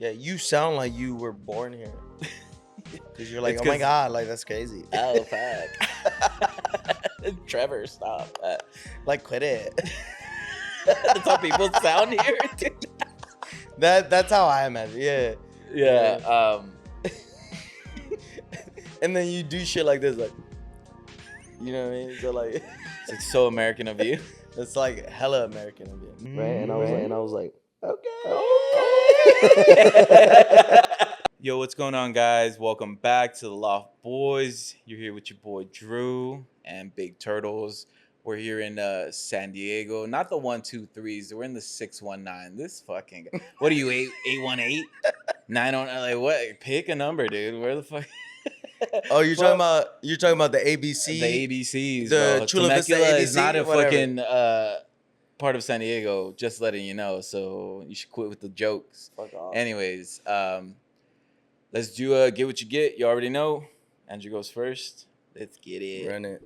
Yeah, you sound like you were born here. Because you're like, It's oh my God, like that's crazy. Oh, fuck. Trevor, stop. Like, quit it. That's how people sound here, dude. That's how I imagine. Yeah. Yeah. And then you do shit like this, like, you know what I mean? So like, It's like so American of you. it's like hella American of you, right? And I was like, okay. Yo, what's going on, guys? Welcome back to the Loft Boys. You're here with your boy Drew and Big Turtles. We're here in San Diego, not the 123s. We're in the 619. This fucking guy. What are you, 818? 909? Like what? Pick a number, dude. Where the fuck? Oh, you're talking about the ABC, the ABCs. the Bro. Chula Vista Temecula ABC, is not a whatever. fucking part of San Diego. Just letting you know. So you should quit with the jokes. Fuck off. Anyways, let's do get what you get. You already know. Andrew goes first. Let's get it. Run it.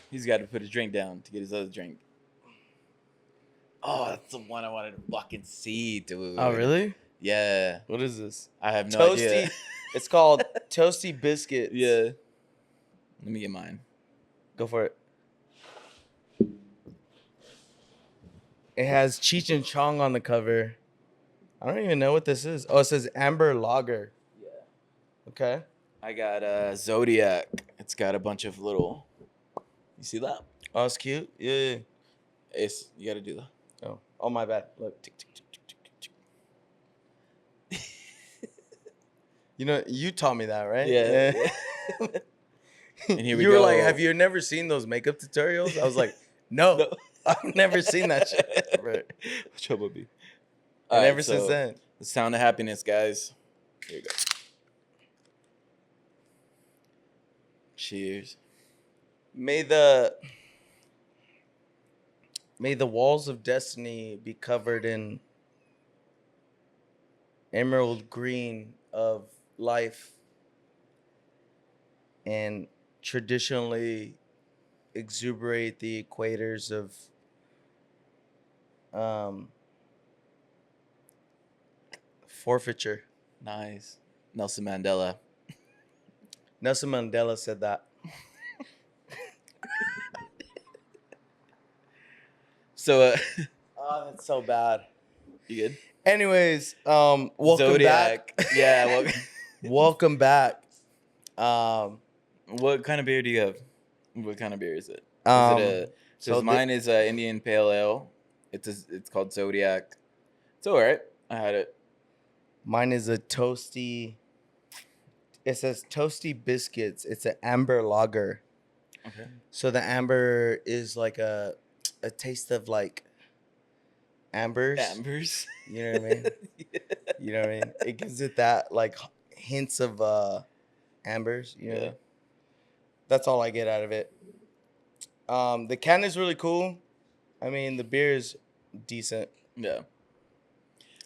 He's got to put a drink down to get his other drink. Oh, that's the one I wanted to fucking see, dude. Oh, really? Yeah. What is this? I have no idea. It's called Toasty Biscuits. Yeah. Let me get mine. Go for it. It has Cheech and Chong on the cover. I don't even know what this is. Oh, it says Amber Lager. Yeah. Okay. I got Zodiac. It's got a bunch of little. You see that? Oh, it's cute. Yeah. You got to do that. Oh, my bad. Look. Tick, tick, tick, tick, tick, tick. You know, you taught me that, right? Yeah. And here we You go. were like, have you never seen those makeup tutorials? I was like, no. I've never seen that shit. Right. Trouble be. And ever since then. The sound of happiness, guys. Here you go. Cheers. May the walls of destiny be covered in emerald green of life and traditionally exuberate the equators of forfeiture. Nice. Nelson Mandela. Nelson Mandela said that. So, Oh, that's so bad. you good? Anyways, welcome Zodiac. back. Yeah. Welcome back. What kind of beer do you have? What kind of beer is it? So mine is Indian Pale Ale. It's called Zodiac. It's all right. I had it. Mine is a toasty. It says Toasty Biscuits. It's an amber lager. Okay. So the amber is like a taste of like ambers. Ambers. You know what I mean? Yeah. You know what I mean? It gives it that like hints of ambers. You know what I mean? That's all I get out of it. The can is really cool. I mean, the beer is decent. Yeah.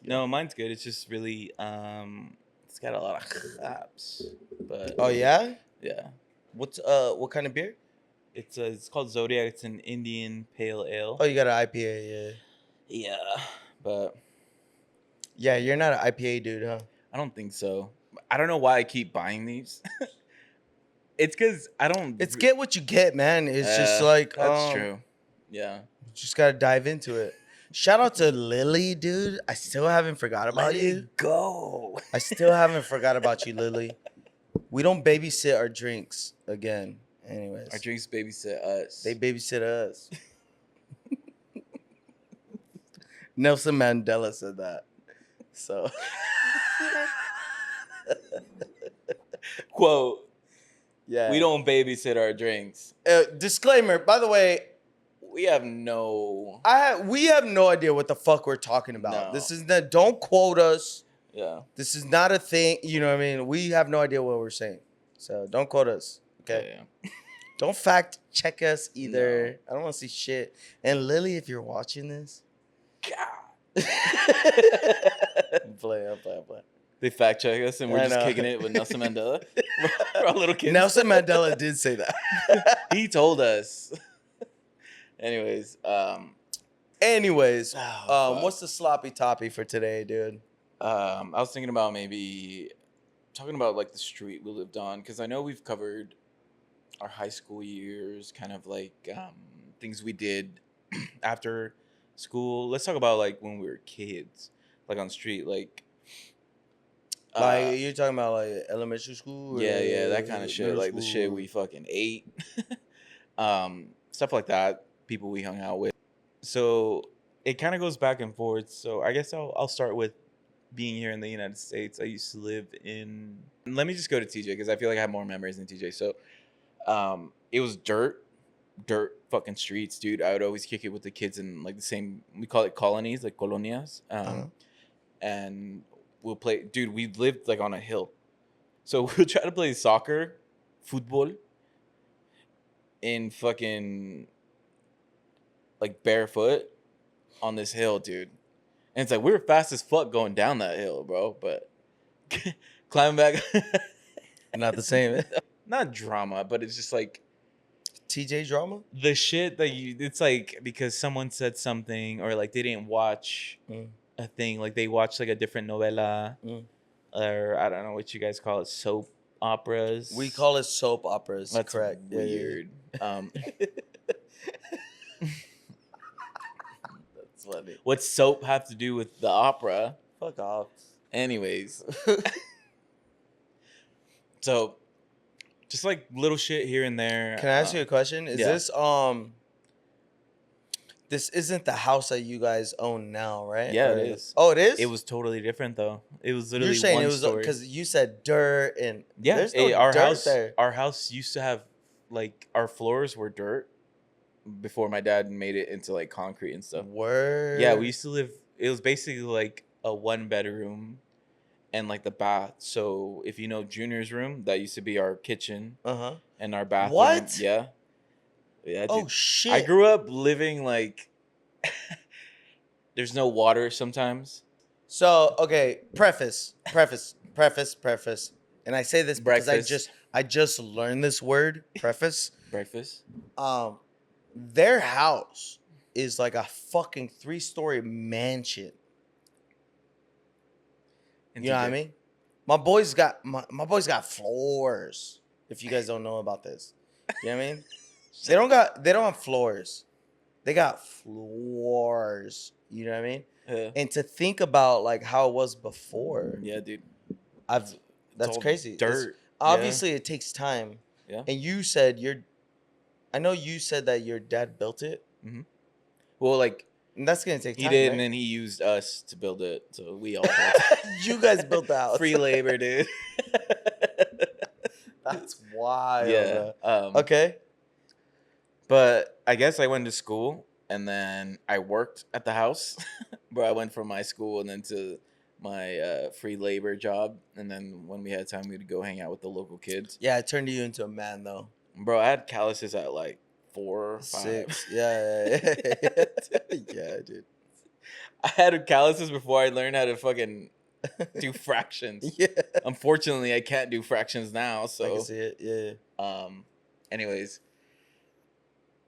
No, mine's good. It's just really it's got a lot of hops. But Oh yeah? yeah. What kind of beer? It's called Zodiac. It's an Indian Pale Ale. Oh, you got an IPA, yeah. Yeah, but Yeah, you're not an IPA dude, huh? I don't think so. I don't know why I keep buying these. It's because I don't. It's get what you get, man. It's just like that's true. Yeah. You just gotta dive into it. Shout out to Lily, dude. I still haven't forgot about you. Go. I still haven't forgot about you, Lily. We don't babysit our drinks again. Anyways, Our drinks babysit us. they babysit us. Nelson Mandela said that. So Quote. yeah, We don't babysit our drinks. Disclaimer. By the way, We have no. we have no idea what the fuck we're talking about. No. This is not. Don't quote us. Yeah. This is not a thing. You know what I mean? We have no idea what we're saying. So don't quote us. Okay. Yeah. Don't fact check us either. I don't want to see shit. And Lily, if you're watching this, God. play. They fact check us, and we're I just know. kicking it with Nelson Mandela. We're all little kids. Nelson Mandela did say that. He told us. Anyways, Anyways, fuck. what's the sloppy toppy for today, dude? I was thinking about maybe talking about like the street we lived on, because I know we've covered our high school years, kind of like things we did after school. Let's talk about like when we were kids, like on the street, like Like you're talking about like elementary school? Or yeah, that kind of shit, middle like the shit school? we fucking ate, stuff like that. People we hung out with. So it kind of goes back and forth. So I guess I'll start with being here in the United States. I used to live in. Let me just go to TJ because I feel like I have more memories than TJ. So it was dirt fucking streets, dude. I would always kick it with the kids in like the same. We call it colonies, like colonias. And we'll play. Dude, we lived like on a hill, so we'll try to play soccer, football, in fucking like barefoot on this hill, dude. And it's like we were fast as fuck going down that hill, bro. But climbing back, Not the same. not drama, but it's just like TJ drama? the shit that it's like because someone said something or like they didn't watch a thing, like they watched like a different novela or I don't know what you guys call it, soap operas. We call it soap operas. That's correct. weird. That's funny. What's soap have to do with the opera? Fuck off. Anyways, so just like little shit here and there. Can I ask you a question? Is yeah. this isn't the house that you guys own now, right? Yeah, Or it is. Oh, it is? It was totally different though. It was literally You're saying one it was story. because you said dirt and Yeah, there's no our dirt house. there. Our house used to have like our floors were dirt before my dad made it into like concrete and stuff. Word. Yeah, we used to live. It was basically like a 1 bedroom and like the bath. So if you know Junior's room, that used to be our kitchen and our bathroom. What? Yeah. Yeah. Oh dude. shit! I grew up living like there's no water sometimes. So okay, preface, and I say this because Breakfast. I just learned this word, preface. Breakfast. Their house is like a fucking 3-story mansion. You know what I mean? My boys got floors. If you guys don't know about this, you know what I mean? They don't have floors. They got floors. You know what I mean? Yeah. And to think about like how it was before. Yeah, dude. That's crazy. Dirt. Obviously, it takes time. Yeah. And you said I know you said that your dad built it. Mm-hmm. Well, like and that's gonna take time. He did, right? and then he used us to build it. So we all built it. You guys built the house. Free labor, dude. That's wild. Yeah. Okay. But I guess I went to school and then I worked at the house. Bro, I went from my school and then to my free labor job. And then when we had time, we'd go hang out with the local kids. Yeah, it turned you into a man, though. Bro, I had calluses at like 4 or 5. 6. Yeah. Yeah, dude. I had calluses before I learned how to fucking do fractions. Yeah. Unfortunately, I can't do fractions now. So I can see it. Yeah. Anyways.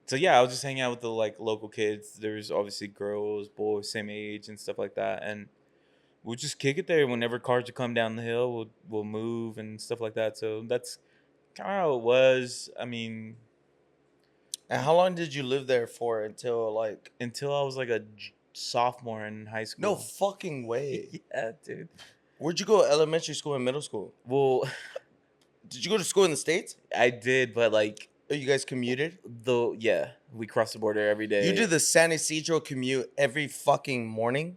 So yeah, I was just hanging out with the like local kids. There's obviously girls, boys, same age and stuff like that, and we'll just kick it there. Whenever cars would come down the hill, we'll move and stuff like that. So that's kind of how it was. I mean, and how long did you live there for until I was like a sophomore in high school? No fucking way. Yeah, dude. Where'd you go? Elementary school and middle school? Well, did you go to school in the States? I did, but like. Oh, you guys commuted? Yeah, we crossed the border every day. You did the San Isidro commute every fucking morning?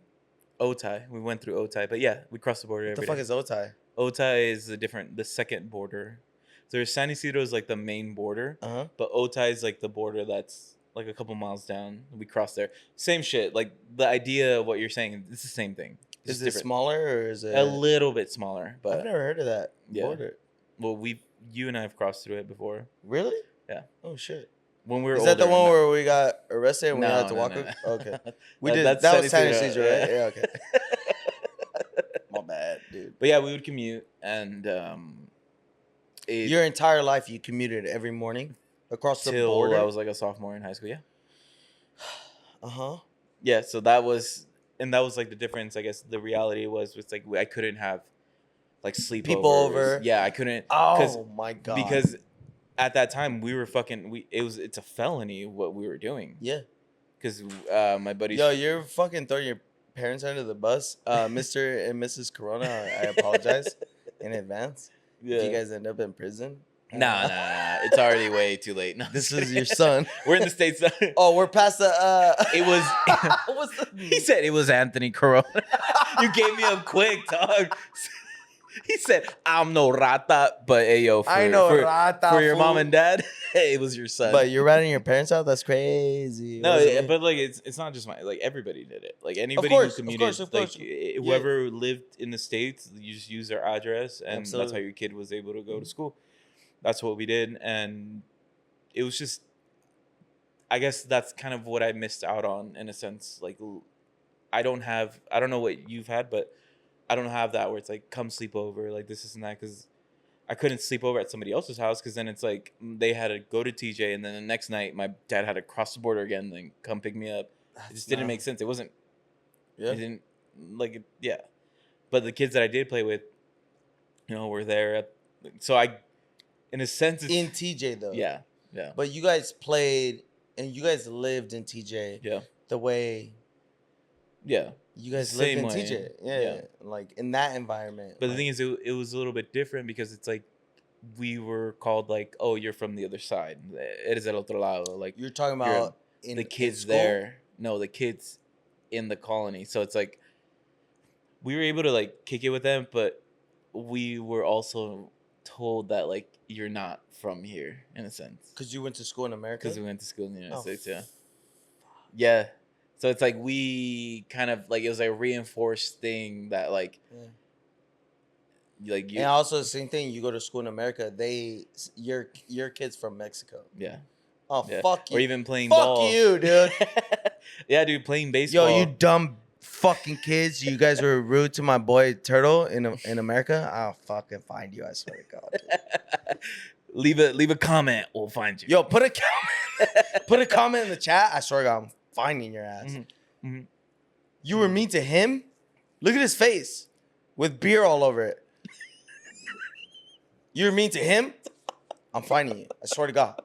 Otay. We went through Otay, but yeah, we crossed the border every day. What the fuck is Otay? Otay is the second border. So San Isidro is like the main border, but Otay is like the border that's like a couple miles down. We crossed there. Same shit. Like the idea of what you're saying, it's the same thing. Is it smaller or is it a little bit smaller? But I've never heard of that border. Well, you and I have crossed through it before. Really? Yeah. Oh shit. When we were Is that the one where we got arrested and we had to walk? No. Okay. We did. That was San Isidro, right? Yeah. Okay. My bad, dude. But yeah, we would commute, and Your entire life, you commuted every morning across the till border. I was like a sophomore in high school. Yeah. Uh-huh. Yeah. So that was, and that was like the difference. I guess the reality was like I couldn't have like sleepovers. People over. Yeah, I couldn't. Oh my god. Because at that time we were it's a felony what we were doing. Yeah. Because my buddies. Yo, you're fucking throwing your parents under the bus, Mr. and Mrs. Corona. I apologize in advance. Yeah. If you guys end up in prison. Nah. It's already way too late. No, This is your son. We're in the States. Oh, we're past the. It was. What's the? He said it was Anthony Corona. You gave me up quick, dog. He said, "I'm no rata," but hey, yo, rata for your mom fool. and dad, it was your son. But you're ratting your parents out. That's crazy. No, What does it mean? but like it's not just like everybody did it. Like anybody course, who of commuted, course. like whoever lived in the States, you just use their address, and that's how Absolutely. your kid was able to go to school. That's what we did, and it was just, I guess that's kind of what I missed out on in a sense. Like I don't know what you've had, but I don't have that where it's like come sleep over, like this and that, because I couldn't sleep over at somebody else's house because then it's like they had to go to TJ, and then the next night my dad had to cross the border again and then come pick me up. It just didn't make sense. It wasn't. Yeah. It didn't like it, yeah. But the kids that I did play with, were there. So I, in a sense, it's, In TJ though. yeah. But you guys played and you guys lived in TJ. Yeah. The way. Yeah. You guys Same lived in way. TJ. Yeah. Like in that environment. But the thing is, it was a little bit different because it's like we were called like, oh, you're from the other side. Eres del otro lado. Like you're talking about in the kids in school? there. No, the kids in the colony. So it's like we were able to like kick it with them, but we were also told that like you're not from here in a sense. Because you went to school in America? Because we went to school in the United States, yeah. fuck. Yeah. So it's like we kind of like it was a reinforced thing that like like you And also the same thing, you go to school in America, your kids from Mexico. yeah. Oh Yeah. fuck you. Or even playing Fuck ball. you, dude. Yeah, dude, playing baseball. Yo, you dumb fucking kids. You guys were rude to my boy Turtle in America. I'll fucking find you, I swear to God. Dude. leave a comment. We'll find you. Yo, put a comment in the chat. I swear to God, I'm finding your ass. Mm-hmm. Mm-hmm. You were mean to him? Look at his face with beer all over it. You were mean to him? I'm finding you. I swear to God.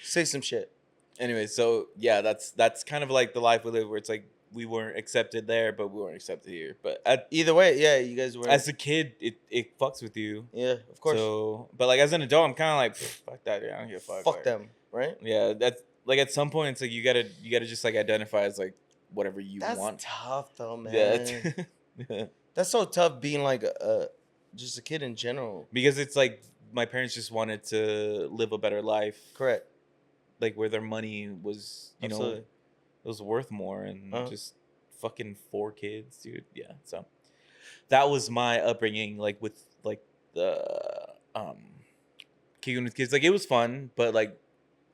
Say some shit. Anyway, so yeah, that's kind of like the life we live where it's like we weren't accepted there, but we weren't accepted here. But Either way, yeah, you guys were. as a kid, it fucks with you. Yeah, of course. So, but like as an adult, I'm kind of like, fuck that, dude. I don't give a fuck. Fuck them, right? Yeah, that's like at some point, it's like you gotta just like identify as like whatever you That's want. tough though, man. Yeah, yeah. That's so tough being like just a kid in general. Because it's like my parents just wanted to live a better life. Correct. Like where their money was, Absolutely. it was worth more, and just fucking 4 kids, dude. Yeah, so that was my upbringing, like with like the kicking with kids. Like it was fun, but like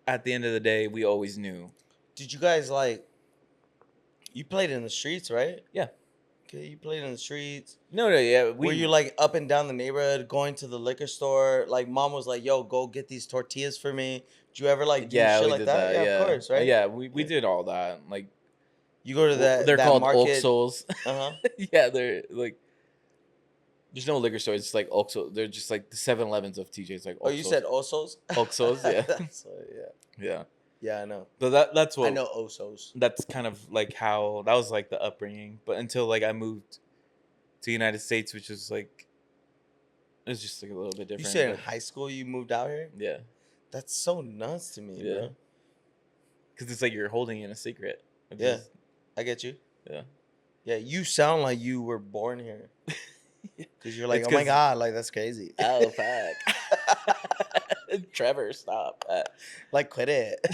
at the end of the day, we always knew. Did you guys like? You played in the streets, right? Yeah. Okay, you played in the streets. No, yeah. Were you like up and down the neighborhood, going to the liquor store? Like mom was like, "Yo, go get these tortillas for me." Did you ever like do shit we like did that? Yeah, of course, right? Yeah, we did all that. Like You go to that. they're that called market. Oxos. Uh huh. Yeah, they're like. There's no liquor stores. It's like Oxo. They're just like the 7-Elevens of TJ. It's like Oxos. Oh, you said Osos? Oxos, yeah. Yeah. Yeah. Yeah, I know. But that's what I know Osos. That's kind of like how that was like the upbringing. But until like I moved to the United States, which was like it was just like a little bit different. You said in but, high school you moved out here? yeah, That's so nuts to me, bro. because it's like you're holding in a secret. It's Yeah. just- I get you. yeah. Yeah, you sound like you were born here. Because you're like, It's oh my 'cause- God, like that's crazy. Oh fuck. Trevor, stop. Like, quit it.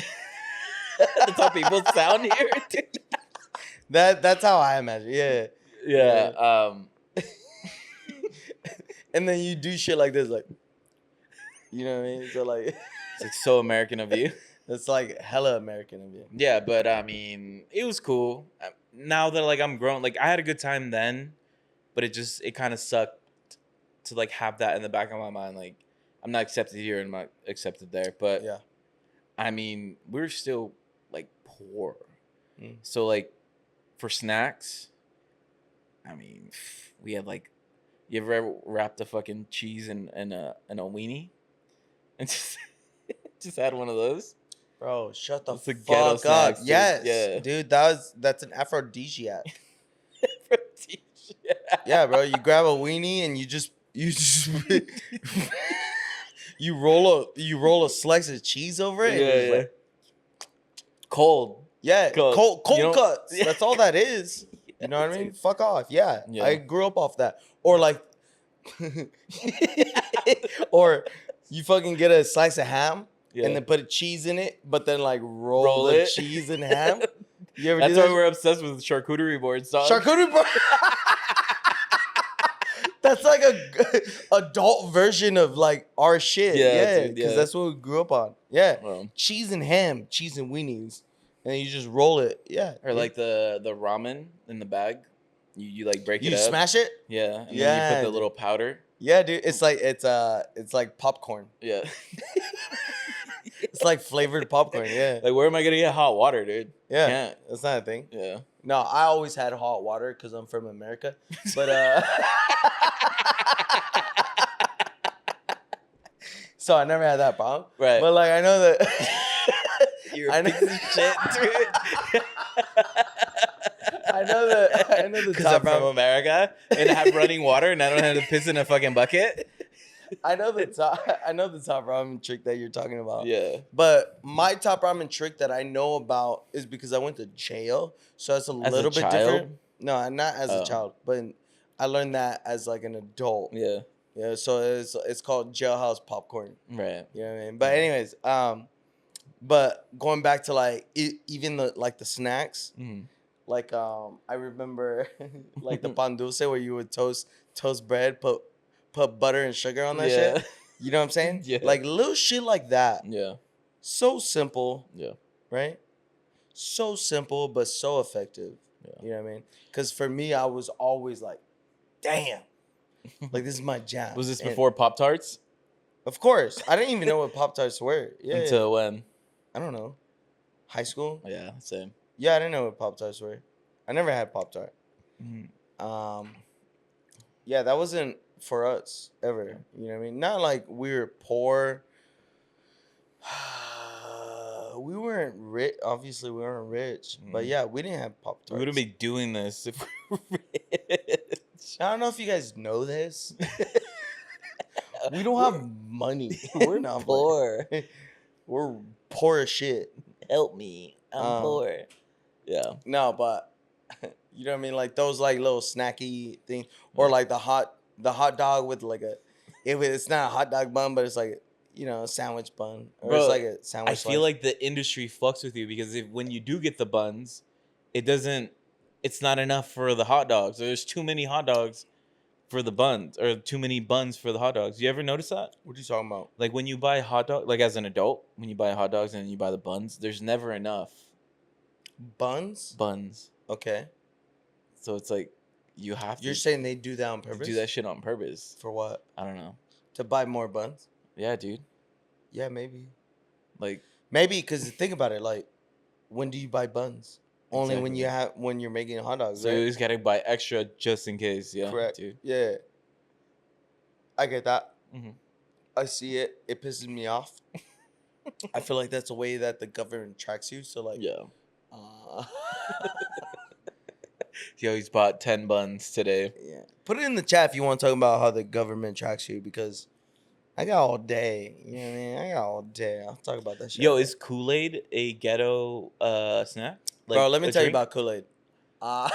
That's how people sound here. Dude. That's how I imagine. Yeah. Yeah. And then you do shit like this, like, you know what I mean? So like, It's like so American of you. it's like hella American of you. Yeah, but I mean, it was cool. Now that like I'm grown, like I had a good time then, but it kind of sucked to like have that in the back of my mind. Like, I'm not accepted here and I'm not accepted there. But Yeah. I mean, we're still like poor. Mm. So like for snacks, I mean, we had like, you ever wrapped a fucking cheese in a weenie and just had one of those? Bro, shut the It's a ghetto fuck up. snacks, dude. Yes, Yeah. dude, that's an aphrodisiac. Yeah, bro, you grab a weenie and you just you roll a slice of cheese over it and you're just like, Cold. yeah, cold You know- cuts. That's all that is. You know what I mean? dude. Fuck off. Yeah, Yeah. I grew up off that. Or like, or you fucking get a slice of ham Yeah. and then put a cheese in it, but then like roll the it. cheese and ham. You ever That's do why that? we're obsessed with charcuterie boards, dog. Charcuterie board. That's like a adult version of like our shit. Yeah, Yeah, dude, because yeah. that's what we grew up on. Yeah, Well, cheese and ham, cheese and weenies, and you just roll it. Yeah, or like the ramen in the bag. You like break you it up. smash it. Yeah, and then Yeah, you put the dude. little powder. Yeah, dude, it's like popcorn. Yeah. It's like flavored popcorn. Yeah, Like, where am I gonna get hot water, dude? yeah, Can't. that's not a thing. Yeah. No, I always had hot water because I'm from America, but so I never had that problem. Right. But like I know that You're I a know- piece of shit, dude. I know the Because I'm top from ramen. America and I have running water and I don't have to piss in a fucking bucket. I know the top ramen trick that you're talking about. Yeah. But my top ramen trick that I know about is because I went to jail, so it's a As a little bit child? different. No, not as Oh. a child, but I learned that as like an adult. Yeah. Yeah, so it's called jailhouse popcorn. Right. You know what I mean? But anyways, but going back to like even the snacks, Mhm. like I remember like the pan dulce where you would toast bread, put butter and sugar on that Yeah. shit. You know what I'm saying? Yeah. Like little shit like that. Yeah. So simple, Yeah. right? So simple but so effective. Yeah. You know what I mean? Because for me, I was always like, damn, like this is my jam. Was this And before Pop Tarts? of course, I didn't even know what Pop Tarts were. Yeah, Until when? I don't know. High school? Yeah, same. Yeah, I didn't know what Pop Tarts were. I never had Pop Tart. Mhm. Yeah, that wasn't for us ever. You know what I mean? Not like we were poor. We weren't rich. Obviously, we weren't rich. But Mm. yeah, we didn't have Pop We Tarts. wouldn't be doing this if we were rich. I don't know if you guys know this. We don't have money. We're No, I'm poor. playing. We're poor as shit. Help me. I'm poor. Yeah. No, but you know what I mean? Like those like little snacky things, or like the hot dog with like it's not a hot dog bun, but it's like a sandwich bun, or Bro, it's like a sandwich. I feel like the industry fucks with you because when you do get the buns, it's not enough for the hot dogs. There's too many hot dogs for the buns, or too many buns for the hot dogs. You ever notice that? What are you talking about? Like when you buy hot dog, like as an adult, when you buy hot dogs and you buy the buns, there's never enough Buns? buns. Okay. So it's like you have to You're saying they do that on purpose? do that shit on purpose. For what? I don't know. To buy more buns? Yeah, dude. Yeah, maybe. Like, Maybe because think about it. Like, when do you buy buns? Only when Exactly. when you're making hot dogs, so you right? just gotta buy extra just in case. Yeah, Correct. dude. Yeah. I get that. Mhm. I see it. It pisses me off. I feel like that's the way that the government tracks you. So like, Yeah. uh, Yo, he's bought 10 buns today. yeah. Put it in the chat if you want to talk about how the government tracks you, because I got all day. You know what I mean? I got all day. I'll talk about that shit. Yo, is Kool-Aid a ghetto snack? Like, bro, let me a tell you drink? about Kool-Aid. I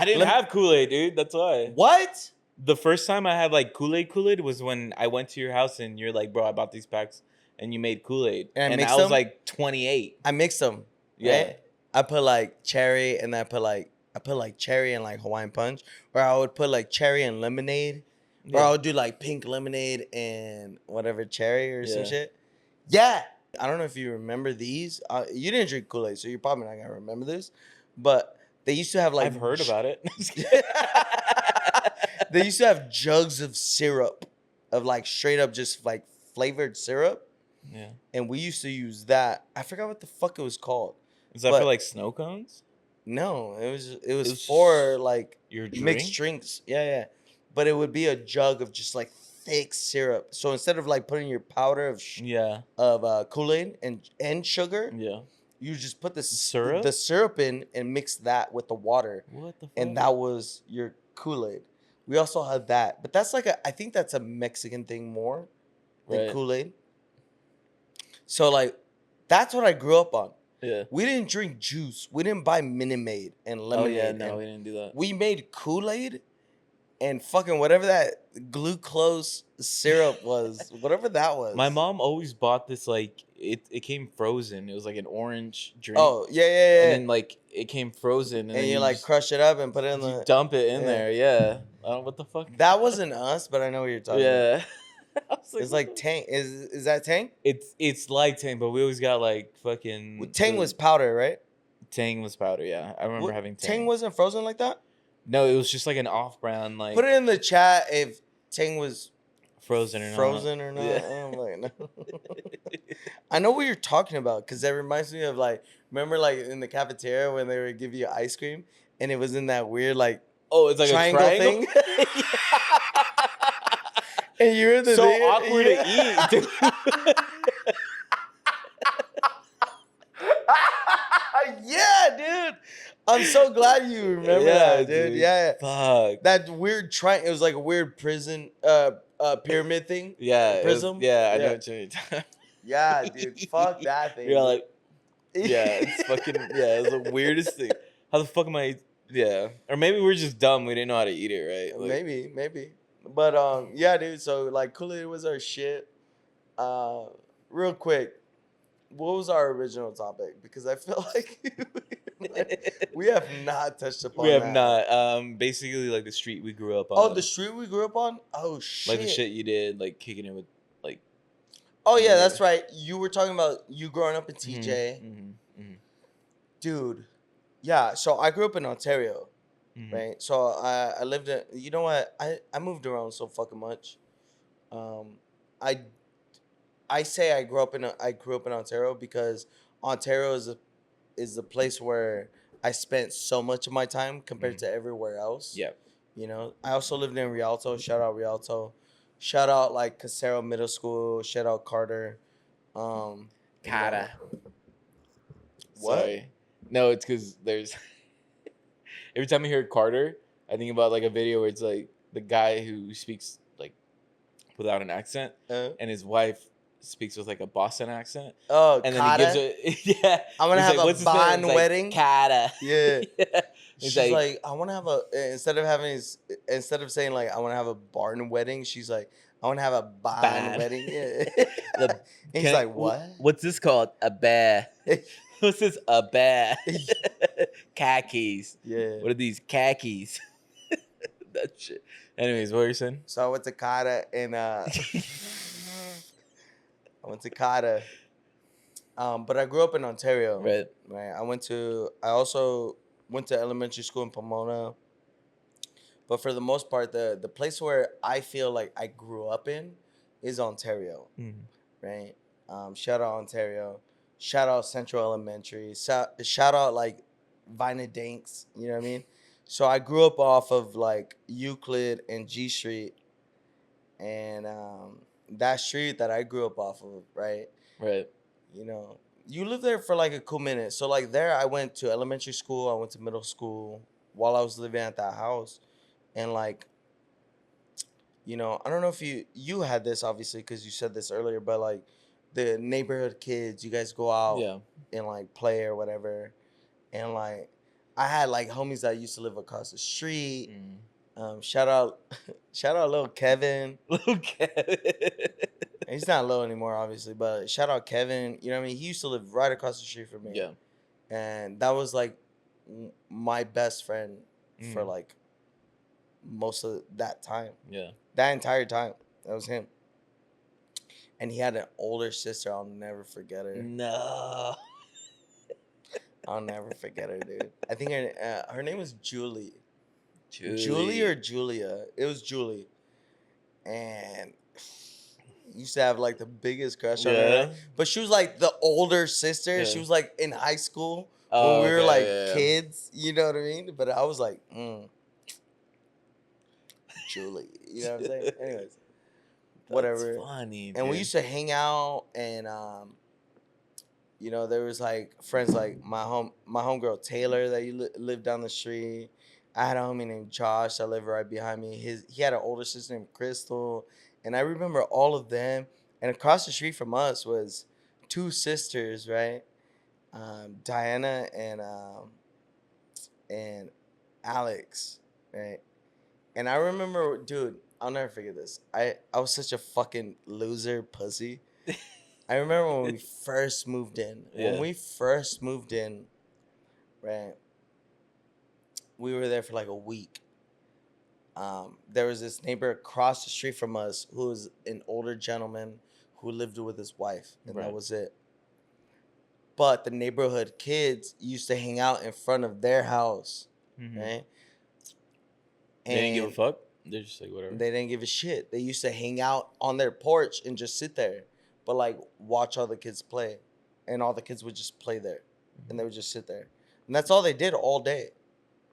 didn't let me- have Kool-Aid, dude. That's why. What? The first time I had like Kool-Aid was when I went to your house and you're like, bro, I bought these packs and you made Kool-Aid. And I And mixed I was them? like 28. I mixed them. Yeah. Right? I put like cherry, and then I put like cherry and like Hawaiian punch, or I would put like cherry and lemonade, or I would do like pink lemonade and whatever cherry or some Yeah. shit. Yeah, I don't know if you remember these. You didn't drink Kool-Aid, so you're probably not gonna remember this. But they used to have like I've heard about it. They used to have jugs of syrup, of like straight up just like flavored syrup, Yeah. and we used to use that. I forgot what the fuck it was called. Is that for But like snow cones? no, it was was for like Your mixed drink? drinks. Yeah, yeah. But it would be a jug of just like thick syrup. So instead of like putting your powder Yeah. of Kool-Aid and sugar, Yeah. you just put Syrup? the syrup in and mix that with the water, What the fuck? and that was your Kool-Aid. We also had that, but that's like I think that's a Mexican thing more than Right. Kool-Aid. So like, that's what I grew up on. Yeah. We didn't drink juice. We didn't buy Minute Maid and Oh lemonade. yeah, no, and we didn't do that. we made Kool-Aid and fucking whatever that glucose syrup was, whatever that was. My mom always bought this like it came frozen. It was like an orange drink. Oh yeah, yeah, yeah. And then like it came frozen, and, and then you you like just, crush it up and put it in you the. dump it in yeah. there. Yeah. I don't know what the fuck. That wasn't us, but I know what you're talking about. Yeah. I was It's what like the- Tang. Is that Tang? It's like Tang, but we always got like fucking Tang was powder, right? Tang was powder. Yeah, I remember having Tang. Tang wasn't frozen like that. No, it was just like an off-brand like Put it in the chat if Tang was frozen or not. frozen or not. Yeah. I'm like, no. I know what you're talking about because that reminds me of like, remember like in the cafeteria when they would give you ice cream and it was in that weird like Oh, it's like triangle a triangle thing. And you're in the so thing, awkward to eat. Dude. Yeah, dude. I'm so glad you remember Yeah, that, dude. dude. Yeah. Fuck. That weird it was like a weird prison pyramid thing. Yeah. it was- Prism? yeah, I know Yeah. what you're talking. Yeah, dude. Fuck that thing. You're dude. like, yeah, it's fucking yeah. It's the weirdest thing. How the fuck am I? Yeah, or maybe we're just dumb. We didn't know how to eat it right. Like, maybe. But yeah, dude. So like Kool-Aid was our shit. Real quick, what was our original topic? Because I feel like we have not touched upon. we have that. not. Basically, like the street we grew up on. Oh, the street we grew up on. Oh shit. like the shit you did, like kicking it with like. Oh yeah, Yeah. that's right. You were talking about you growing up in TJ, Mm-hmm, dude. Yeah. So I grew up in Ontario, mm-hmm. right? So I lived in. You know what? I moved around so fucking much. I say I grew up in Ontario because Ontario is the place where I spent so much of my time compared to everywhere else. Yeah. You know, I also lived in Rialto. Shout out Rialto. Shout out like Casero Middle School. Shout out Carter. You know. What? Sorry. No, it's because there's every time I hear Carter, I think about like a video where it's like the guy who speaks like without an accent, and his wife speaks with like a Boston accent. Oh, And then Carter? he gives it. Yeah. I'm gonna He's have like, a "What's his name?" bond It's like, wedding. Carter. Yeah. Yeah. She's He's like, I want to have instead of saying like I want to have a barn wedding, she's like, I want to have a bond Bond. wedding. Yeah. The- And he's Can- like, what? What's this called? A bear. What's this? A bear. Khakis. Yeah. What are these khakis? That shit. Anyways, what were you saying? So I went to Carter and but I grew up in Ontario. Right. Right. I also went to elementary school in Pomona. But for the most part, the place where I feel like I grew up in is Ontario. Mhm. Right. Shout out Ontario. Shout out Central Elementary. Shout out like Vina Danks. You know what I mean? So I grew up off of like Euclid and G Street, and that street that I grew up off of, right? Right. You know, you lived there for like a cool minute. So like there, I went to elementary school. I went to middle school while I was living at that house, and like, you know, I don't know if you had this obviously because you said this earlier, but like the neighborhood kids, you guys go out Yeah. and like play or whatever, and like I had like homies that used to live across the street. Shout out little Kevin. Little Kevin. He's not low anymore, obviously, but shout out Kevin. You know what I mean? He used to live right across the street from me. Yeah. And that was like my best friend for Mm. like most of that time. Yeah. That entire time. That was him. And he had an older sister. I'll never forget her. No. I'll never forget her, dude. I think her name was Julie. Julie or Julia. It was Julie, and used to have like the biggest crush on her. Right? But she was like the older sister. She was like in high school when we were like kids. You know what I mean? But I was like, Julie. You know what I'm saying? Anyways, whatever. That's funny. And we used to hang out, and you know, there was like friends like my homegirl Taylor that lived down the street. I had a homie named Josh that lived right behind me. He had an older sister named Crystal, and I remember all of them. And across the street from us was two sisters, right? Diana and Alex, right? And I remember, dude, I'll never forget this. I was such a fucking loser pussy. I remember when we first moved in. When we first moved in, right? We were there for like a week. There was this neighbor across the street from us who was an older gentleman who lived with his wife, and that was it. But the neighborhood kids used to hang out in front of their house, right? And they didn't give a fuck? They're just like, whatever. They didn't give a shit. They used to hang out on their porch and just sit there, but like watch all the kids play. And all the kids would just play there, and they would just sit there. And that's all they did all day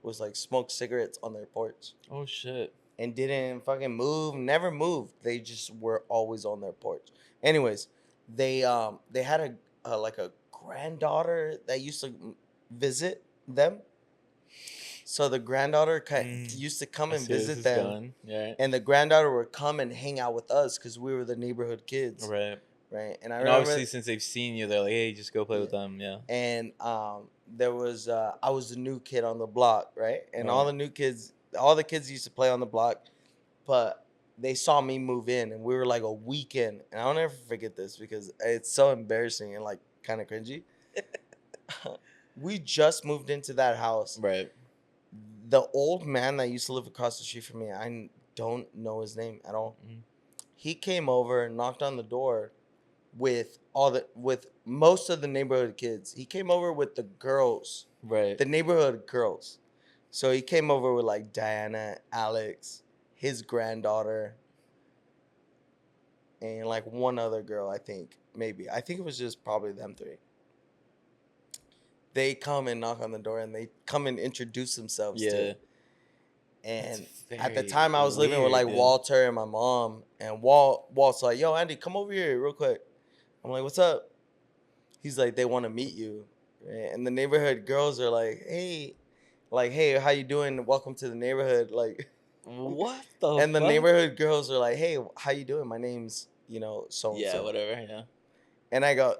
was like smoke cigarettes on their porch. Oh, shit. And didn't fucking move, never moved. They just were always on their porch. Anyways, they had a like a granddaughter that used to visit them. So the granddaughter used to come and visit them. Yeah. And the granddaughter would come and hang out with us because we were the neighborhood kids. Right. Right. And obviously, since they've seen you, they're like, hey, just go play with them. Yeah. And there was I was the new kid on the block, right? And all the kids used to play on the block, but they saw me move in, and we were like a weekend. And I'll never forget this because it's so embarrassing and like kind of cringy. We just moved into that house. Right. The old man that used to live across the street from me, I don't know his name at all. Mm-hmm. He came over and knocked on the door with most of the neighborhood kids. He came over with the girls. Right. The neighborhood girls. So he came over with like Diana, Alex, his granddaughter, and like one other girl, I think. Maybe. I think it was just probably them three. They come and knock on the door, and they come and introduce themselves to. And at the time, I was living with like Walter and my mom, and Walt's like, "Yo, Andy, come over here real quick." I'm like, "What's up?" He's like, "They want to meet you," right? And the neighborhood girls are like, "Hey, how you doing? Welcome to the neighborhood." Like, what the? And the neighborhood girls are like, "Hey, how you doing? My name's so and so." Yeah, whatever. Yeah. And I go.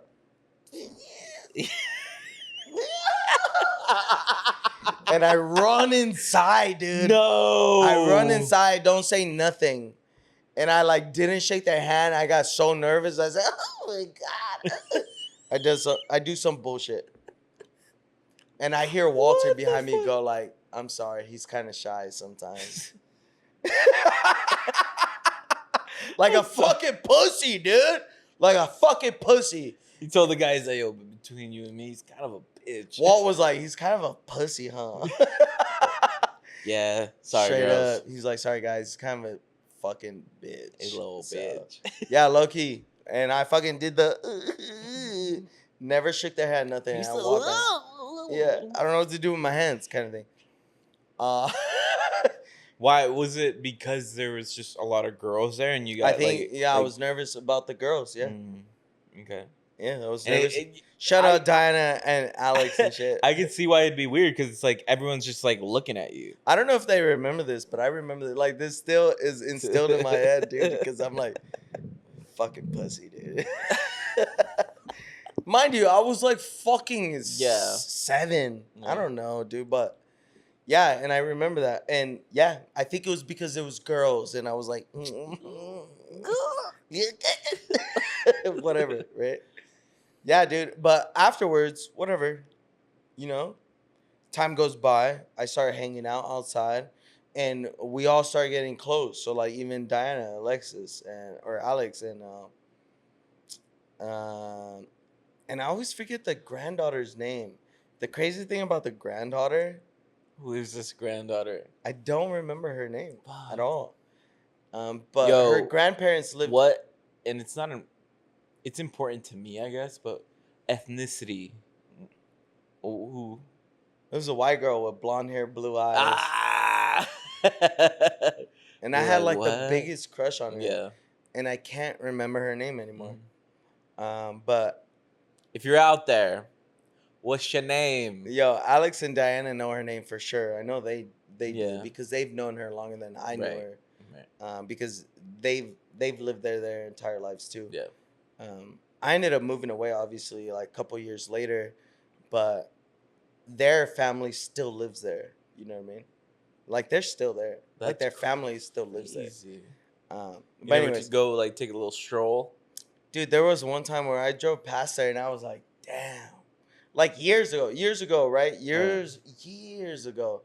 And I run inside, dude. No. I run inside, don't say nothing. And I like didn't shake their hand. I got so nervous. I said, "Oh my God." I do some bullshit. And I hear Walter behind me go like, "I'm sorry, he's kind of shy sometimes." Like a fucking pussy, dude. Like a fucking pussy. He told the guys that, yo, between you and me, he's kind of a bitch. Walt was like, "He's kind of a pussy, huh?" Yeah, sorry, straight girls. up. He's like, "Sorry, guys, he's kind of a fucking bitch." A little bitch. Yeah, low key. And I fucking did the never shook their hand, nothing. And I walked yeah, I don't know what to do with my hands, kind of thing. Why was it? Because there was just a lot of girls there, and you got. I think I was nervous about the girls. Yeah. Okay. Yeah, I was nervous. Shout out Diana and Alex and shit. I can see why it'd be weird because it's like everyone's just like looking at you. I don't know if they remember this, but I remember that. Like this still is instilled in my head, dude. Because I'm like, fucking pussy, dude. Mind you, I was like fucking 7. Yeah. I don't know, dude, but yeah, and I remember that, and yeah, I think it was because it was girls, and I was like, whatever, right? Yeah, dude. But afterwards, whatever, time goes by. I started hanging out outside, and we all started getting close. So like even Diana, Alexis, or Alex, and I always forget the granddaughter's name. The crazy thing about the granddaughter Who is this granddaughter? I don't remember her name at Fuck. all. But her Yo, grandparents lived. what? And it's not it's important to me, I guess, but ethnicity. Who? It was a white girl with blonde hair, blue eyes, Ah! and I You're had like, like the what? biggest crush on her. Yeah. And I can't remember her name anymore. Mm. But If you're out there, what's your name? yo, Alex and Diana know her name for sure. I know they Yeah. do because they've known her longer than I knew Right. her. Right. Because they've lived there their entire lives too. Yeah. I ended up moving away, obviously, like a couple years later, but their family still lives there. You know what I mean? Like they're still there. Like That's their family still lives there. Easy. But You never anyways, to go like take a little stroll. dude, there was one time where I drove past there and I was like, damn. Like years ago, right? Years ago.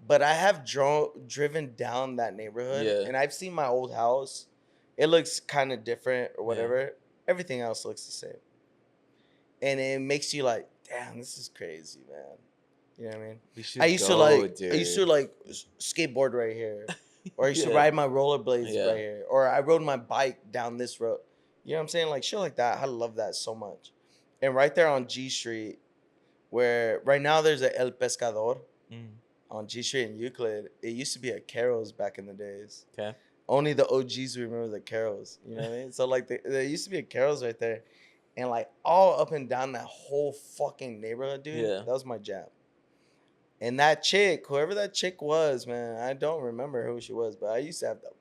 But I have driven down that neighborhood Yeah. and I've seen my old house. It looks kind of different or whatever. Yeah. Everything else looks the same. And it makes you like, damn, this is crazy, man. You know what I mean? I I used to like skateboard right here. Or I used to ride my rollerblades right here. Or I rode my bike down this road. You know what I'm saying? Like shit like that. I love that so much. And right there on G Street, where right now there's a El Pescador on G Street in Euclid. It used to be a Carol's back in the days. Okay. Only the OGs remember the Carol's. You know what I mean? So like there used to be a Carol's right there. And like all up and down that whole fucking neighborhood, dude. Yeah. That was my jam. And that chick, whoever that chick was, man, I don't remember who she was, but I used to have the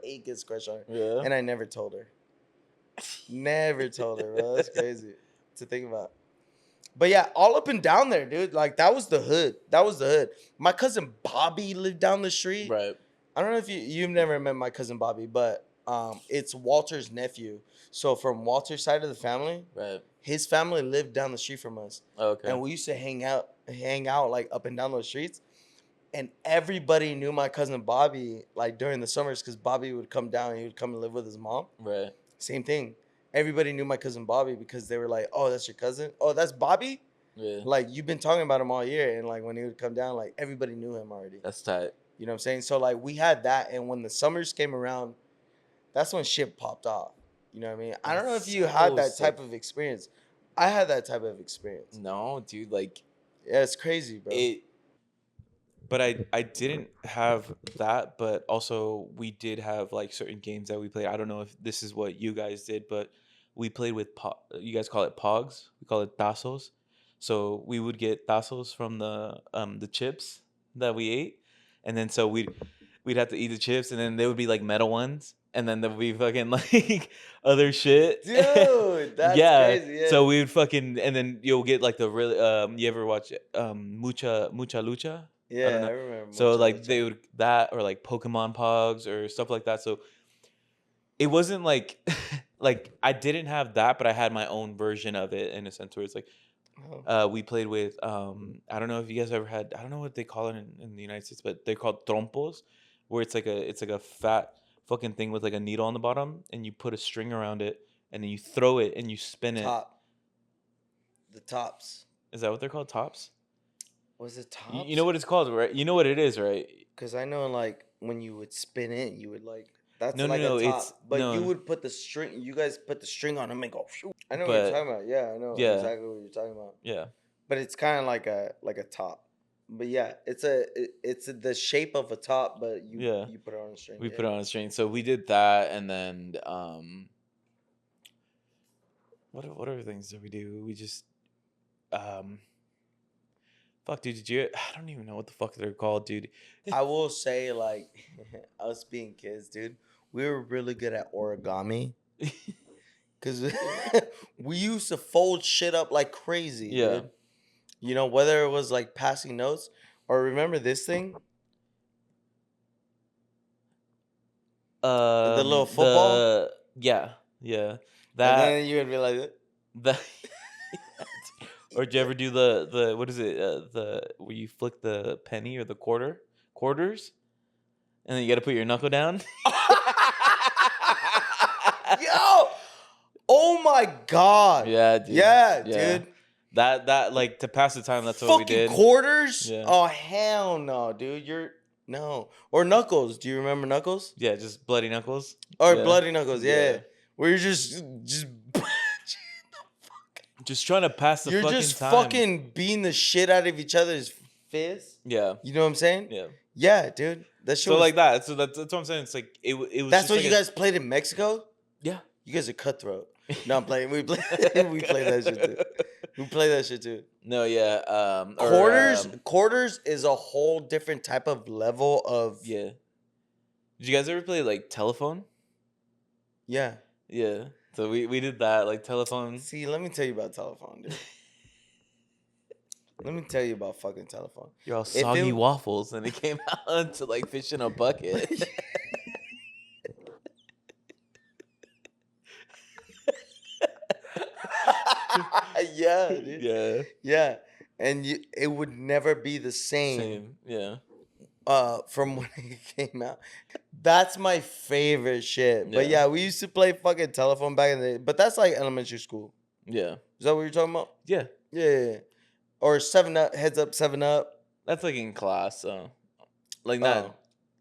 biggest crush on her. Yeah. And I never told her. Never told her, bro. That's crazy to think about. But yeah, all up and down there, dude. Like that was the hood. That was the hood. My cousin Bobby lived down the street. Right. I don't know if you've never met my cousin Bobby, but it's Walter's nephew. So from Walter's side of the family, Right. his family lived down the street from us. Okay. And we used to hang out like up and down those streets. And everybody knew my cousin Bobby like during the summers because Bobby would come down and he would come and live with his mom. Right. Same thing. Everybody knew my cousin Bobby because they were like, oh, that's your cousin? Oh, that's Bobby? Yeah. Like, you've been talking about him all year. And, like, when he would come down, like, everybody knew him already. That's tight. You know what I'm saying? So, like, we had that. And when the summers came around, that's when shit popped off. You know what I mean? I don't know if you had that type of experience. I had that type of experience. No, dude. Like, yeah, it's crazy, bro. But I didn't have that, but also we did have like certain games that we played. I don't know if this is what you guys did, but we played with you guys call it pogs. We call it tazos. So we would get tazos from the chips that we ate, and then so we'd have to eat the chips, and then they would be like metal ones, and then there would be fucking like other shit. Dude, that's crazy. Yeah. So we would fucking, and then you'll get like the really you ever watch Mucha Lucha? Yeah, I remember. So like they would that or like Pokemon Pogs or stuff like that. So it wasn't like like I didn't have that, but I had my own version of it in a sense where it's like we played with I don't know if you guys ever had, I don't know what they call it in the United States, but they're called trompos, where it's like a fat fucking thing with like a needle on the bottom, and you put a string around it, and then you throw it and you spin it. The tops. Is that what they're called? Tops? Was it tops? You know what it's called, right? You know what it is, right? Because I know, like, when you would spin it, you would, like, that's No, like no, a top. it's... But no. you would put the string, you guys put the string on them and go, phew. I know what you're talking about. Yeah, I know exactly what you're talking about. Yeah. But it's kind of like a top. But yeah, it's the shape of a top, but you put it on a string. We put it on a string. So we did that, and then what other things did we do? We just fuck, dude, did you... I don't even know what the fuck they're called, dude. I will say, like, us being kids, dude, we were really good at origami. Because we used to fold shit up like crazy, dude. You know, whether it was, like, passing notes, or remember this thing? The little football? Yeah. That, and then you would be like... That... Or did you ever do the what is it, the where you flick the penny or the quarters, and then you got to put your knuckle down? Yo! Oh my God! Yeah, dude. Yeah, dude. That like to pass the time. That's what we Fucking did. quarters? Yeah. Oh hell no, dude. No. Or Knuckles. Do you remember Knuckles? Yeah, just bloody knuckles. Or Yeah. Bloody Knuckles, yeah. Yeah. Where you're just Just trying to pass the you're fucking just time. fucking beating the shit out of each other's fizz. Yeah. You know what I'm saying? Yeah. Yeah, dude. That shit So was, like that. So that's what I'm saying. It's like it was. that's just what like you guys played in Mexico? Yeah. You guys are cutthroat. No, I'm playing. We play we play that shit too. We play that shit too. No. Yeah. Quarters is a whole different type of level of Yeah. Did you guys ever play like telephone? yeah. Yeah. So we did that like telephone. See, let me tell you about telephone, dude. Let me tell you about fucking telephone. You're all soggy waffles, and it came out to like fish in a bucket. Yeah, dude. Yeah. Yeah. And it would never be the same. Yeah. From when it came out. That's my favorite shit. But Yeah. yeah, we used to play fucking telephone back in the day. But that's like elementary school. Yeah. Is that what you're talking about? Yeah. Yeah. Or 7 Up, Heads Up, 7 Up. That's like in class, so like not.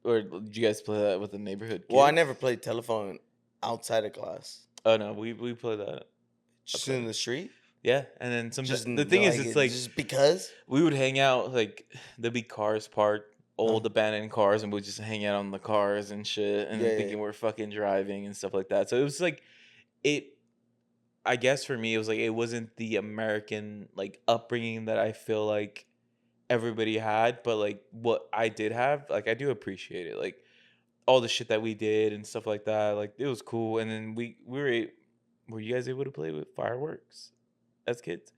Oh. Or did you guys play that with the neighborhood kids? Well, I never played telephone outside of class. Oh no, we played that. Just Okay. in the street? Yeah, and then some. Just The thing is, it's like just because? we would hang out. Like there'd be cars parked, old abandoned cars, and we'd just hang out on the cars and shit, and Yeah, thinking yeah. we're fucking driving and stuff like that. So it was like, it. I guess for me, it was like it wasn't the American like upbringing that I feel like everybody had, but like what I did have, like I do appreciate it. Like all the shit that we did and stuff like that, like it was cool. And then were you guys able to play with fireworks as kids?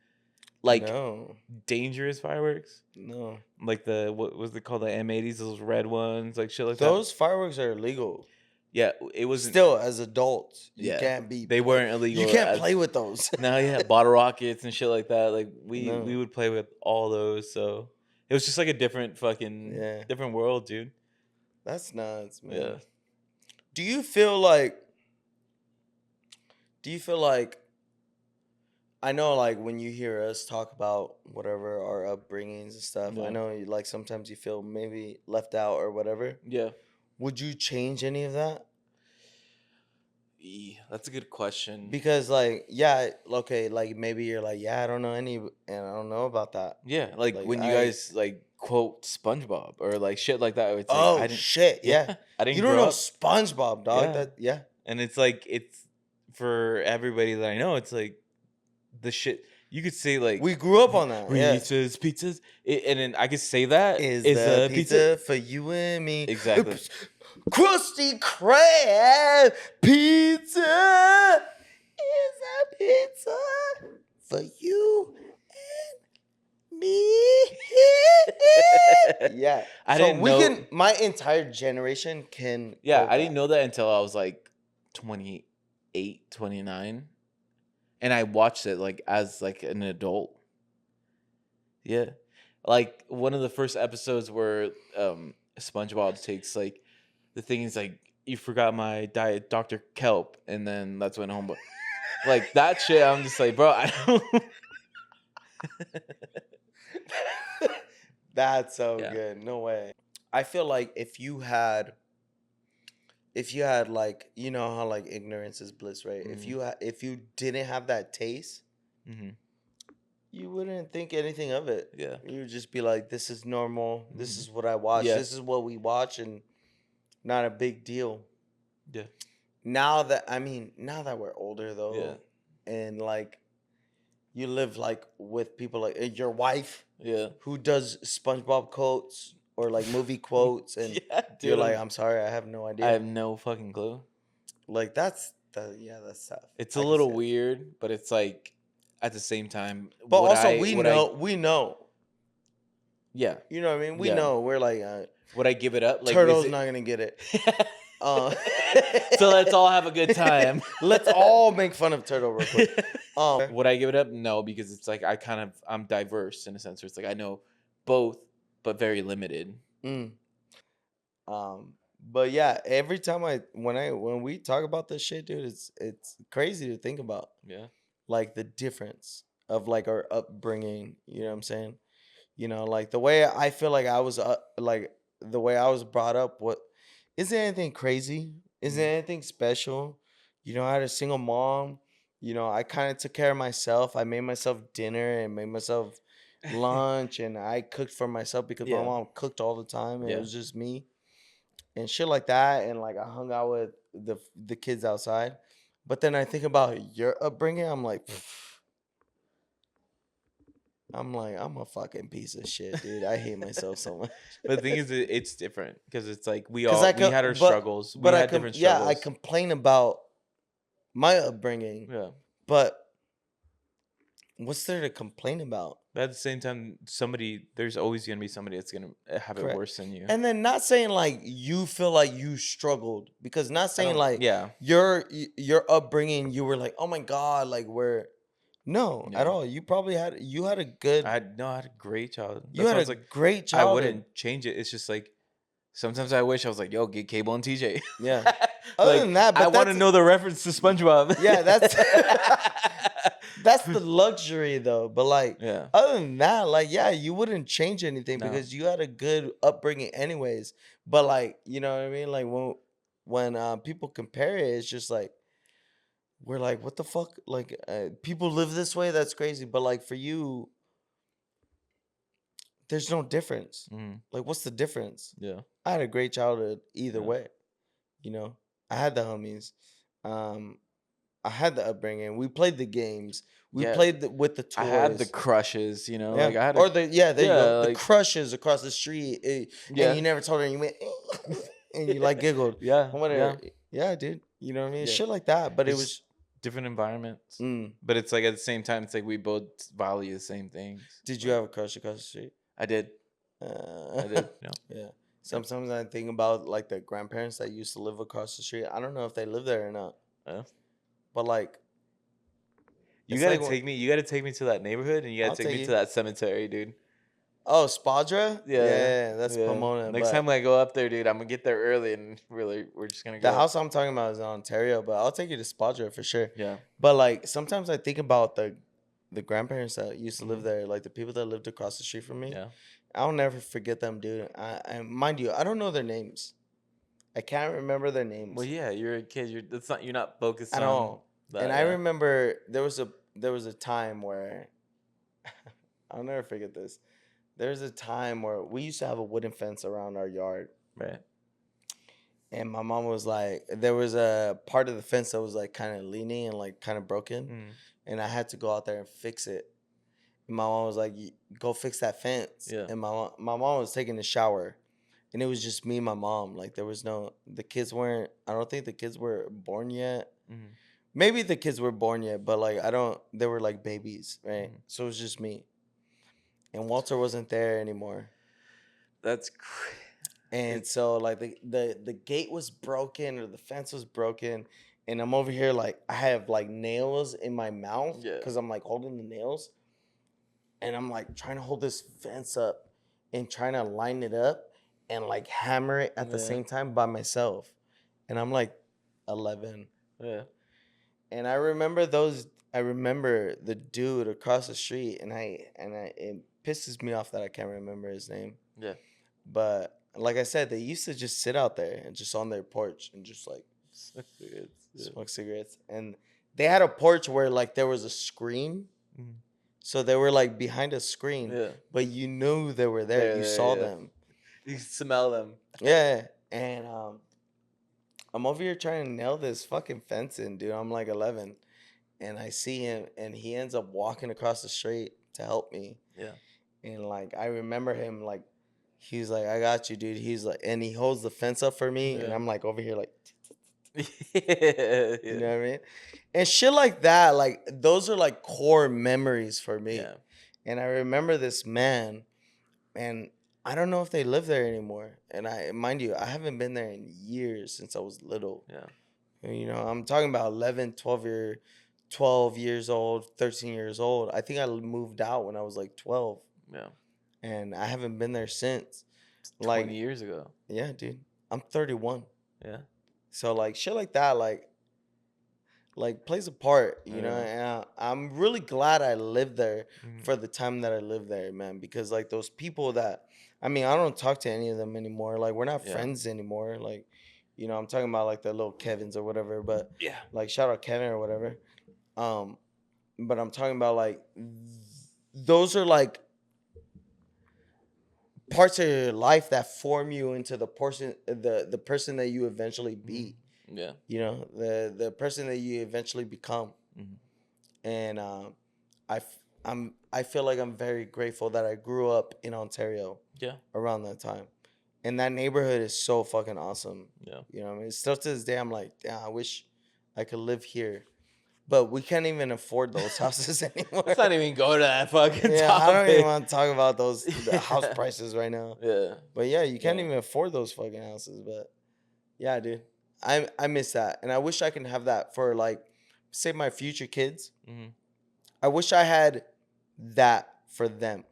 Like No. dangerous fireworks? No. Like what was it called? The M80s, those red ones, like shit like that. Those fireworks are illegal. Yeah, it wasn't. Still, as adults, you Yeah, can't be. they weren't illegal. You can't as- play with those. No, yeah, bottle rockets and shit like that. Like No. we would play with all those. So it was just like a different fucking Yeah. different world, dude. That's nuts, man. Yeah. Do you feel like? I know, like when you hear us talk about whatever our upbringings and stuff, Yeah. I know, like sometimes you feel maybe left out or whatever. Yeah. Would you change any of that? That's a good question. Because, like, yeah, okay, like maybe you're like, yeah, I don't know any, and I don't know about that. Yeah, like Like, when you guys like quote SpongeBob or like shit like that. It's like, Oh I didn't, shit! Yeah, I didn't you don't grow know up, SpongeBob, dog. Yeah. That yeah. and it's like it's for everybody that I know. It's like the shit you could say like We grew up on that. Yeah. pizzas, and then I could say that Is a the pizza for you and me? Exactly. Krusty Krab pizza is a pizza for you and me. Yeah. I didn't know- My entire generation can. Yeah, quote I didn't that. know that until I was like 28, 29. And I watched it like as like an adult. Yeah. Like one of the first episodes where SpongeBob takes like the thing is like, you forgot my diet Dr. Kelp, and then that's when homeboy like that shit, I'm just like, bro, I don't That's so Yeah. good. No way. I feel like if you had like, you know how like ignorance is bliss, right? Mhm. If you didn't have that taste, Mhm. you wouldn't think anything of it. Yeah. You would just be like, this is normal. This Mhm. is what I watch. Yeah. This is what we watch, and not a big deal. Yeah. Now that we're older though, Yeah. and like you live like with people like your wife Yeah. who does SpongeBob quotes or like movie quotes, and Yeah, you're dude, like, I'm sorry, I have no idea. I have no fucking clue. Like that's tough. It's I a can little see it. weird, but it's like at the same time. But would also I- we would I- know. yeah. You know what I mean? We Yeah. know. We're like Would I give it up? Like Turtle's is it- not gonna get it. Uh, So let's all have a good time. Let's all make fun of Turtle real quick. Would I give it up? No, because it's like I'm diverse in a sense where it's like I know both, but very limited. Mm. But yeah, every time when we talk about this shit, dude, it's crazy to think about, Yeah. like the difference. of like our upbringing. You know what I'm saying? Like the way I feel like I was like the way I was brought up. What isn't anything crazy? Isn't Mhm. anything special? I had a single mom. I kind of took care of myself. I made myself dinner and made myself lunch, and I cooked for myself because my Yeah. mom cooked all the time, and it Yeah. was just me and shit like that. And like I hung out with the kids outside. But then I think about your upbringing. I'm a fucking piece of shit, dude. I hate myself so much. But the thing is, it's different because it's like Cause I we could, had our struggles. We but had different yeah, I struggles. complain about my upbringing, Yeah. but what's there to complain about? But at the same time, there's always gonna be somebody that's gonna have it Correct. worse than you. And then not saying like you feel like you struggled, because not I saying don't. like Yeah. your upbringing, you were like, oh my god, like where, no, at Yeah. all. You had a good, I had a great childhood. you That's had why I a was like, great I childhood. wouldn't change it. It's just like sometimes I wish I was like, yo, get Cable and TJ. Yeah. Other Like than that, I but want to that's know the reference to SpongeBob. yeah, that's that's the luxury though. But like Yeah. other than that, like yeah, you wouldn't change anything No. because you had a good upbringing anyways. But like, you know what I mean? Like when people compare it, it's just like we're like, what the fuck? Like people live this way, that's crazy. But like for you, there's no difference. Mhm. Like what's the difference? Yeah. I had a great childhood either Yeah. way. You know, I had the homies. Um, I had the upbringing. We played the games. We Yeah. played with the I had the toys. crushes, Yeah. like I had a Or there you yeah, go. The like crushes across the street. And yeah. you never told her and you went and you like giggled. Yeah. Or whatever. Yeah. Yeah, dude. You know what I mean? Yeah. Shit like that. But it It's was just different environments. mm. But it's like at the same time, it's like we both value the same things. Did you Like have a crush across the street? I did. Uh, I did. No. yeah. Sometimes I think about like the grandparents that used to live across the street. I don't know if they live there or not. Yeah. But like You it's gotta like take me. You gotta take me to that neighborhood, and you gotta I'll take take me to you. that cemetery, dude. Oh, Spadra? Yeah, That's yeah. Pomona. Next But time I go up there, dude, I'm gonna get there early, and we're just gonna the go. house I'm talking about is in Ontario, but I'll take you to Spadra for sure. Yeah. But like sometimes I think about the grandparents that used to live Mhm. there, like the people that lived across the street from me. Yeah. I'll never forget them, dude. I mind you, I don't know their names. I can't remember their Well, names yeah. You're a kid. You're not focused at on all. And that. I Yeah. remember there was a time where I'll never forget this. There was a time where we used to have a wooden fence around our yard. Right. And my mom was like, there was a part of the fence that was like kind of leaning and like kind of broken. Mm. And I had to go out there and fix it. And my mom was like, go fix that fence. Yeah. And my mom was taking a shower. And it was just me and my mom. Like there was the kids weren't, I don't think the kids were born yet. Mm. Maybe the kids were born yet, but like they were like babies, right? Mhm. So it was just me. And Walter wasn't there anymore. That's crazy. And so like the gate was broken or the fence was broken, and I'm over here like I have like nails in my mouth Yeah. because I'm like holding the nails, and I'm like trying to hold this fence up and trying to line it up and like hammer it at the Yeah. same time by myself, and I'm like 11, Yeah. and I remember the dude across the street, and it pisses me off that I can't remember his name. Yeah. But like I said, they used to just sit out there and just on their porch and just like smoke cigarettes. And they had a porch where like there was a screen. Mhm. So they were like behind a screen, Yeah. but you knew they were there. They're You there, saw yeah. them. You smell them. Yeah. And I'm over here trying to nail this fucking fence in, dude. I'm like 11. And I see him and he ends up walking across the street to help me. Yeah. And like I remember him like he's like, I got you, dude. He's like, and he holds the fence up for me, and Yeah. I'm like over here, like, Yeah. you know what I mean? And shit like that, like those are like core memories for me. Yeah. And I remember this man, and I don't know if they live there anymore. And mind you, I haven't been there in years since I was little. Yeah. And, I'm talking about 11, 12 years old, 13 years old. I think I moved out when I was like 12. Yeah. And I haven't been there since. 20 years ago. Yeah, dude. I'm 31. Yeah. So like shit like that, like like plays a part, you know. Yeah. And I'm really glad I lived there Mhm. for the time that I lived there, man. Because like those people that, I mean, I don't talk to any of them anymore. Like we're not Yeah. friends anymore. Like, you know, I'm talking about like the little Kevins or whatever. But Yeah. like shout out Kevin or whatever. But I'm talking about like those are like parts of your life that form you into the person that you eventually be. Yeah. You know, the person that you eventually become. Mhm. And I feel like I'm very grateful that I grew up in Ontario Yeah. around that time. And that neighborhood is so fucking awesome. Yeah. You know what I mean? Still to this day I'm like, yeah, I wish I could live here. But we can't even afford those houses anymore. Let's not even go to that fucking Yeah, topic. I don't even want to talk about the house prices right now. Yeah. But yeah, you can't Yeah. even afford those fucking houses. But yeah, dude, I miss that, and I wish I can have that for like, say my future kids. Mhm. I wish I had that for them,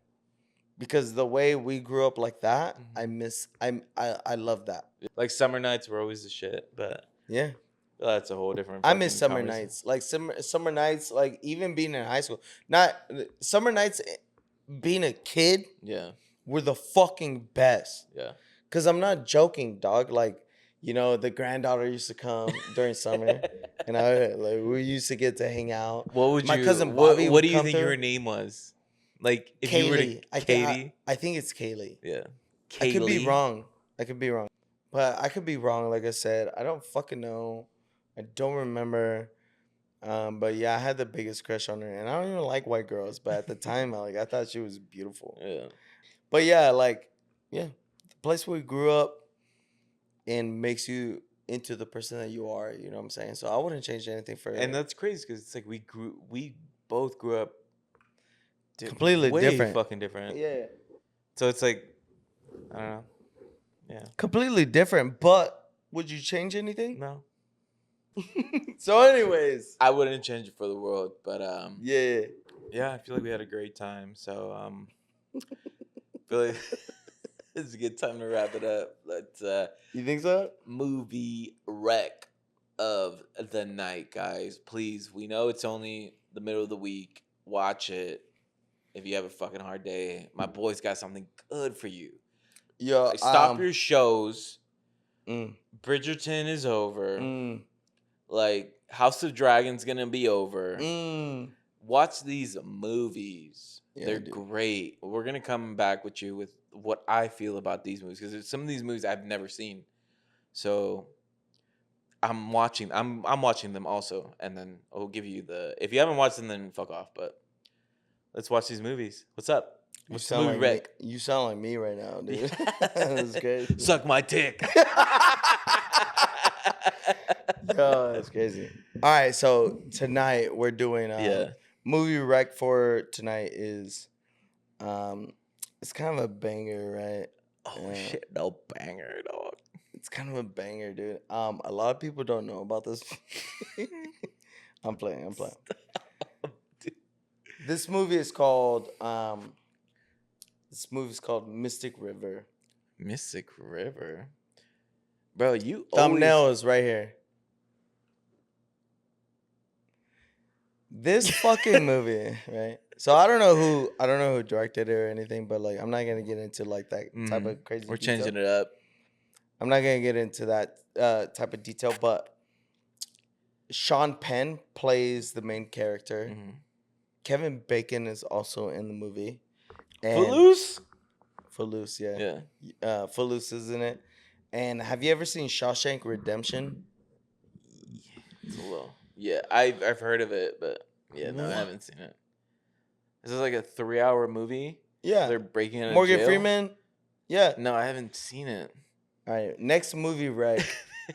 because the way we grew up like that, I love that. Like summer nights were always the shit, but Yeah, that's a whole different. I miss fucking summer conversation. nights, like summer nights, like even being in high school. Not summer nights, being a kid Yeah. were the fucking best. Yeah. Cause I'm not joking, dog. Like, you know, the granddaughter used to come during summer, and we used to get to hang out. What would My you? cousin What Bobby What would do you come think through. your name was? Like if you were to Kaylee, Katie. I think it's Kaylee. Yeah. I could be Kaylee. wrong. I could be wrong, but I could be wrong. Like I said, I don't fucking know. I don't remember. But yeah, I had the biggest crush on her, and I don't even like white girls. But at the time, I thought she was beautiful. Yeah. But yeah, like, yeah, the place where we grew up and makes you into the person that you are. You know what I'm saying? So I wouldn't change anything for And that's crazy because it's like we both grew up completely way different. fucking different. Yeah, So it's like I don't know. Yeah. completely different. But would you change anything? No. So, anyways, I wouldn't change it for the world, but yeah. yeah, I feel like we had a great time. So I feel like it's a good time to wrap it up. Let's You think so? movie wreck of the night, guys. Please, we know it's only the middle of the week. Watch it if you have a fucking hard day. My boy's got something good for you. Yeah. Like, stop your shows. Mm, Bridgerton is over. mm, Like House of Dragon's gonna be over. mm. Watch these movies. Yeah, They're dude. great. We're gonna come back with you with what I feel about these movies because some of these movies I've never seen. So I'm watching. I'm watching them also, and then I'll give you the. If you haven't watched them, then fuck off. But let's watch these movies. What's up? You What's the sound movie like me. wreck? You sound like me right now, dude. That's crazy. Suck my dick. Yo, that's crazy. All right, so tonight we're doing Yeah. movie rec for tonight is it's kind of a banger, right? Oh shit! No banger, dog. It's kind of a banger, dude. A lot of people don't know about this. I'm playing. This movie is called Mystic River. Mystic River, bro. You Thumbnail always is right here. This fucking movie, right? So I don't know who directed it or anything, but like I'm not gonna get into like that type of crazy. We're detail. changing it up. I'm not gonna get into that type of detail, but Sean Penn plays the main character. Mm-hmm. Kevin Bacon is also in the movie. Footloose? Footloose, yeah. Yeah. Footloose is in it. And have you ever seen Shawshank Redemption? It's a little. Yeah, I've heard of it, but yeah, no, I What? haven't seen it. Is this like a 3-hour movie? Yeah. They're breaking into Morgan jail? Freeman? Yeah. No, I haven't seen it. All right. Next movie rec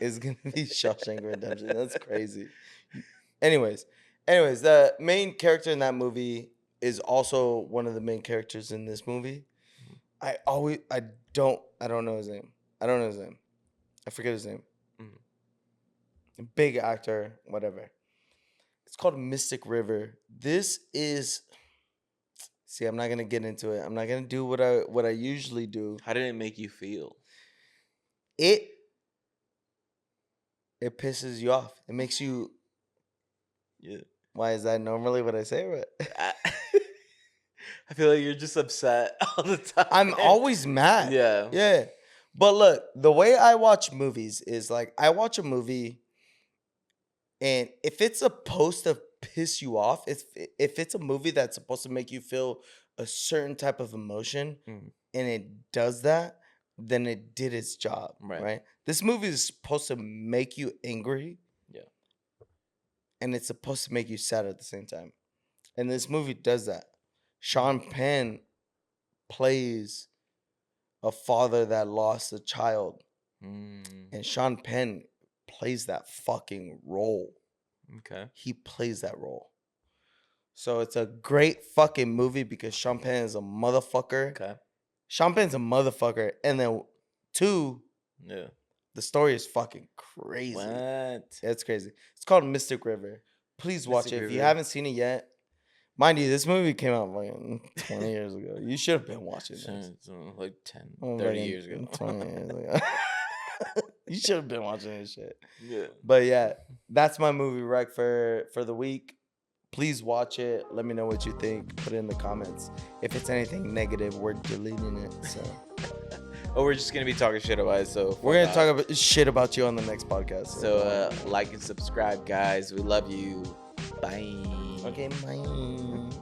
is going to be Shawshank Redemption. That's crazy. Anyways, the main character in that movie is also one of the main characters in this movie. I don't know his name. I forget his name. Big actor, whatever. It's called Mystic River. This is. See, I'm not gonna get into it. I'm not gonna do what I usually do. How did it make you feel? It pisses you off. It makes you Yeah. Why is that normally what I say? I, I feel like you're just upset all the time. I'm always mad. Yeah. Yeah. But look, the way I watch movies is like I watch a movie, and if it's supposed to piss you off, if it's a movie that's supposed to make you feel a certain type of emotion Mm, and it does that, then it did its job. Right. Right. This movie is supposed to make you angry. Yeah. And it's supposed to make you sad at the same time. And this movie does that. Sean Penn plays a father that lost a child. Mm, And Sean Penn plays that fucking role. okay. He plays that role. So it's a great fucking movie because Sean Penn is a motherfucker. Okay. Sean Penn's a motherfucker. And then 2, Yeah. the story is fucking crazy. What? It's crazy. It's called Mystic River. Please watch Mystic it. If you River. haven't seen it yet, mind you, this movie came out like 20 years ago. You should have been watching this. Like 10, Oh, 30 fucking years ago. 20 years ago. You should have been watching this shit. Yeah. But yeah, that's my movie rec for the week. Please watch it. Let me know what you think. Put it in the comments. If it's anything negative, we're deleting it. So Oh, we're just gonna be talking shit about it. So we're gonna talk about shit about you on the next podcast. So like and subscribe, guys. We love you. Bye. Okay, bye.